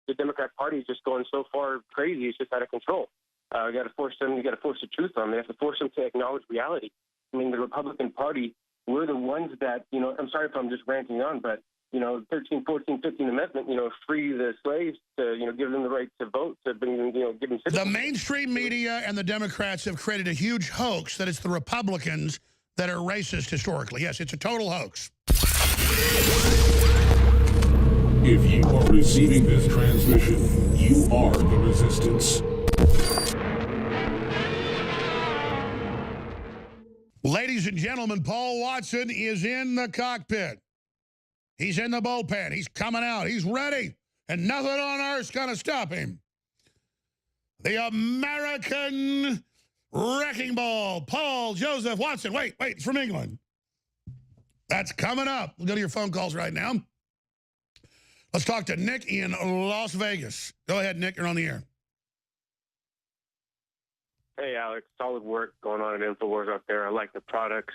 the Democrat Party is just going so far crazy, it's just out of control. You got to force them. You got to force the truth on them. You have to force them to acknowledge reality. I mean, the Republican Party, we're the ones that, I'm sorry if I'm just ranting on, but 13, 14, 15 Amendment, free the slaves to, give them the right to vote, to bring them, give them citizenship. The mainstream media and the Democrats have created a huge hoax that it's the Republicans that are racist historically. Yes, it's a total hoax. If you are receiving this transmission, you are the resistance. Ladies and gentlemen, Paul Watson is in the cockpit. He's in the bullpen. He's coming out. He's ready. And nothing on earth's going to stop him. The American Wrecking Ball, Paul Joseph Watson. Wait, it's from England. That's coming up. We'll go to your phone calls right now. Let's talk to Nick in Las Vegas. Go ahead, Nick. You're on the air. Hey, Alex. Solid work going on at Infowar out there. I like the products.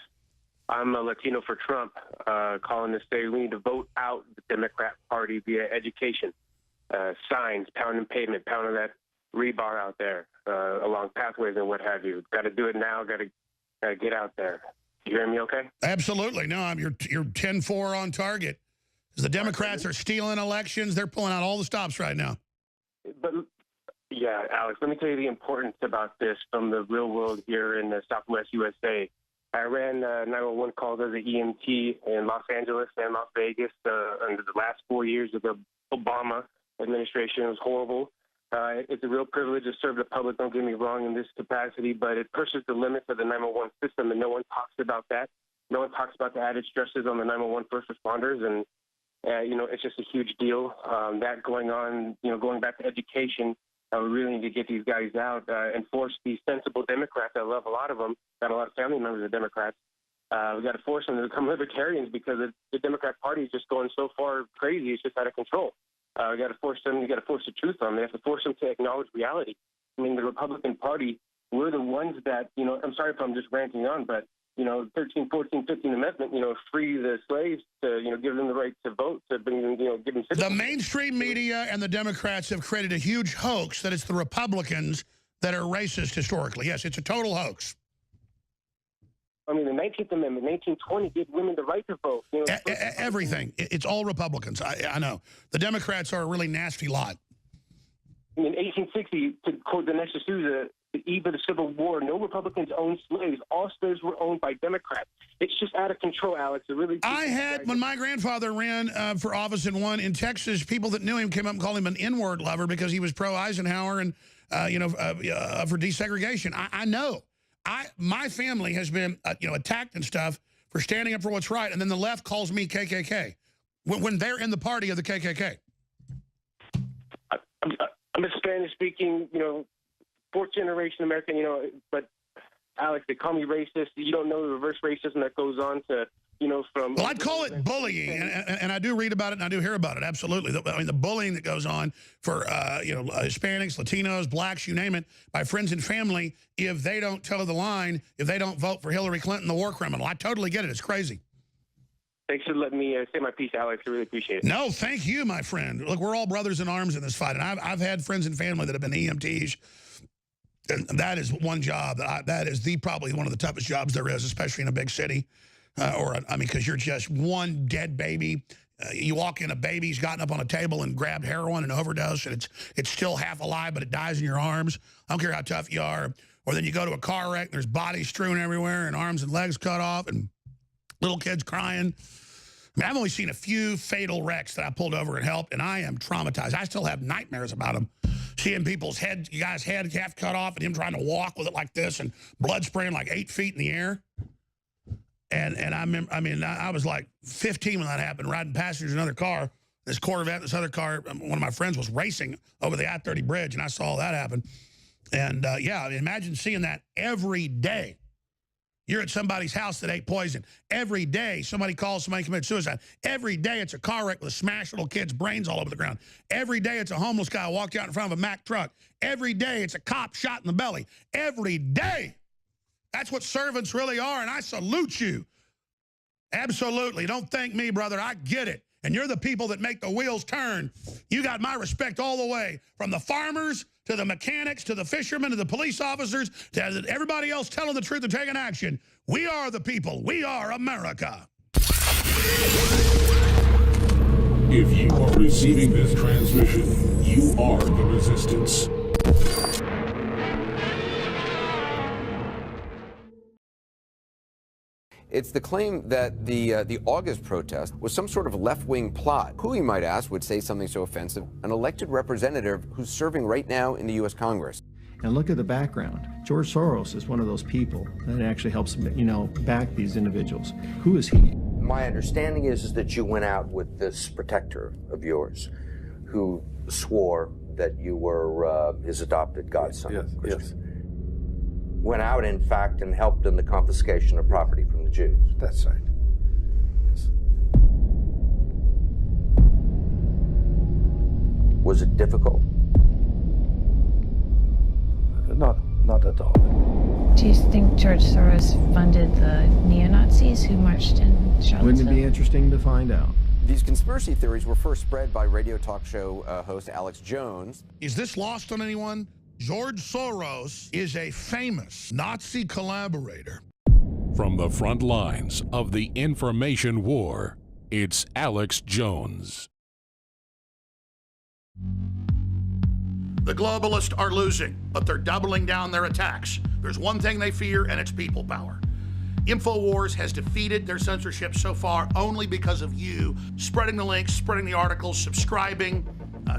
I'm a Latino for Trump, calling to say we need to vote out the Democrat Party via education, signs, pounding pavement, pounding that rebar out there along pathways and what have you. Got to do it now. Got to get out there. You hear me okay? Absolutely. No, you're 10-4 on target. The Democrats are stealing elections. They're pulling out all the stops right now. But, yeah, Alex, let me tell you the importance about this from the real world here in the Southwest USA. I ran 911 calls as an EMT in Los Angeles and Las Vegas under the last 4 years of the Obama administration. It was horrible. It's a real privilege to serve the public, don't get me wrong, in this capacity, but it pushes the limits of the 911 system, and no one talks about that. No one talks about the added stresses on the 911 first responders, and it's just a huge deal. That going on, going back to education, we really need to get these guys out and force these sensible Democrats. I love a lot of them. Got a lot of family members of Democrats. We got to force them to become libertarians because the Democrat Party is just going so far crazy. It's just out of control. We got to force them. You got to force the truth on them. They have to force them to acknowledge reality. I mean, the Republican Party, we're the ones that, I'm sorry if I'm just ranting on, but 13, 14, 15 Amendment, free the slaves to, give them the right to vote, to bring them, give them citizenship. The mainstream media and the Democrats have created a huge hoax that it's the Republicans that are racist historically. Yes, it's a total hoax. I mean, the 19th Amendment, 1920, give women the right to vote. Everything. It's all Republicans. I know. The Democrats are a really nasty lot. In 1860, to quote Dinesh D'Souza, the eve of the Civil War, no Republicans owned slaves. All slaves were owned by Democrats. It's just out of control, Alex. It really. I had, when my grandfather ran for office and won in Texas, people that knew him came up and called him an N-word lover because he was pro-Eisenhower and, for desegregation. I know. My family has been, attacked and stuff for standing up for what's right, and then the left calls me KKK when they're in the party of the KKK. I'm a Spanish-speaking, fourth-generation American, but, Alex, they call me racist. You don't know the reverse racism that goes on to, from... Well, I'd call it bullying, and I do read about it, and I do hear about it, absolutely. The bullying that goes on for, Hispanics, Latinos, blacks, you name it, by friends and family, if they don't toe the line, if they don't vote for Hillary Clinton, the war criminal. I totally get it. It's crazy. Thanks for letting me say my piece, Alex. I really appreciate it. No, thank you, my friend. Look, we're all brothers in arms in this fight, and I've had friends and family that have been EMTs, and that is one job that is probably one of the toughest jobs there is, especially in a big city. Because you're just one dead baby. You walk in, a baby's gotten up on a table and grabbed heroin and overdosed, and it's still half alive, but it dies in your arms. I don't care how tough you are. Or then you go to a car wreck, and there's bodies strewn everywhere, and arms and legs cut off, and little kids crying. I mean, I've only seen a few fatal wrecks that I pulled over and helped, and I am traumatized. I still have nightmares about them. Seeing people's head, you guys' head half cut off, and him trying to walk with it like this, and blood spraying like 8 feet in the air. And I remember, I was like 15 when that happened, riding passengers in another car. This Corvette, this other car, one of my friends was racing over the I-30 bridge, and I saw that happen. And, imagine seeing that every day. You're at somebody's house that ate poison. Every day, somebody calls somebody commits suicide. Every day, it's a car wreck with a smashed little kid's brains all over the ground. Every day, it's a homeless guy walked out in front of a Mack truck. Every day, it's a cop shot in the belly. Every day. That's what servants really are, and I salute you. Absolutely. Don't thank me, brother. I get it. and you're the people that make the wheels turn, you got my respect all the way, from the farmers to the mechanics to the fishermen to the police officers to everybody else telling the truth and taking action. We are the people. We are America. If you are receiving this transmission, you are the resistance. It's the claim that the August protest was some sort of left-wing plot. Who, you might ask, would say something so offensive? An elected representative who's serving right now in the U.S. Congress. And look at the background. George Soros is one of those people that actually helps, back these individuals. Who is he? My understanding is that you went out with this protector of yours who swore that you were his adopted godson. Yes. Went out, in fact, and helped in the confiscation of property from the Jews. That's right. Yes. Was it difficult? Not at all. Do you think George Soros funded the neo-Nazis who marched in Charlottesville? Wouldn't it be interesting to find out? These conspiracy theories were first spread by radio talk show host Alex Jones. Is this lost on anyone? George Soros is a famous Nazi collaborator. From the front lines of the information war, it's Alex Jones. The globalists are losing, but they're doubling down their attacks. There's one thing they fear, and it's people power. Infowars has defeated their censorship so far only because of you spreading the links, spreading the articles, subscribing,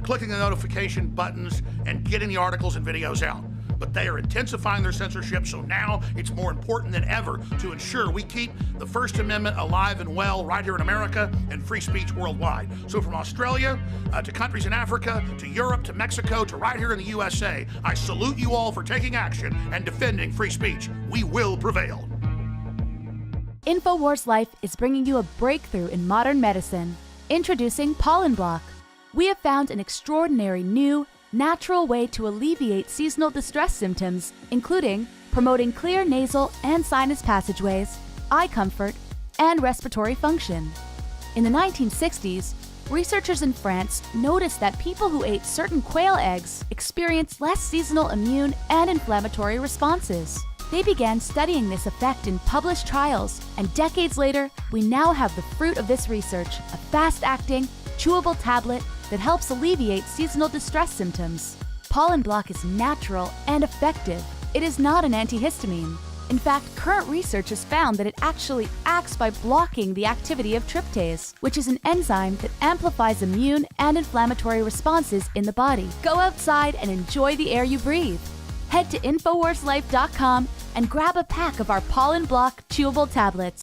clicking the notification buttons, and getting the articles and videos out. But they are intensifying their censorship, so now it's more important than ever to ensure we keep the First Amendment alive and well right here in America and free speech worldwide. So from Australia to countries in Africa, to Europe, to Mexico, to right here in the USA, I salute you all for taking action and defending free speech. We will prevail. Infowars Life is bringing you a breakthrough in modern medicine. Introducing Pollen Block. We have found an extraordinary new, natural way to alleviate seasonal distress symptoms, including promoting clear nasal and sinus passageways, eye comfort, and respiratory function. In the 1960s, researchers in France noticed that people who ate certain quail eggs experienced less seasonal immune and inflammatory responses. They began studying this effect in published trials, and decades later, we now have the fruit of this research, a fast-acting, chewable tablet that helps alleviate seasonal distress symptoms. Pollen Block is natural and effective. It is not an antihistamine. In fact, current research has found that it actually acts by blocking the activity of tryptase, which is an enzyme that amplifies immune and inflammatory responses in the body. Go outside and enjoy the air you breathe. Head to InfoWarsLife.com and grab a pack of our Pollen Block chewable tablets.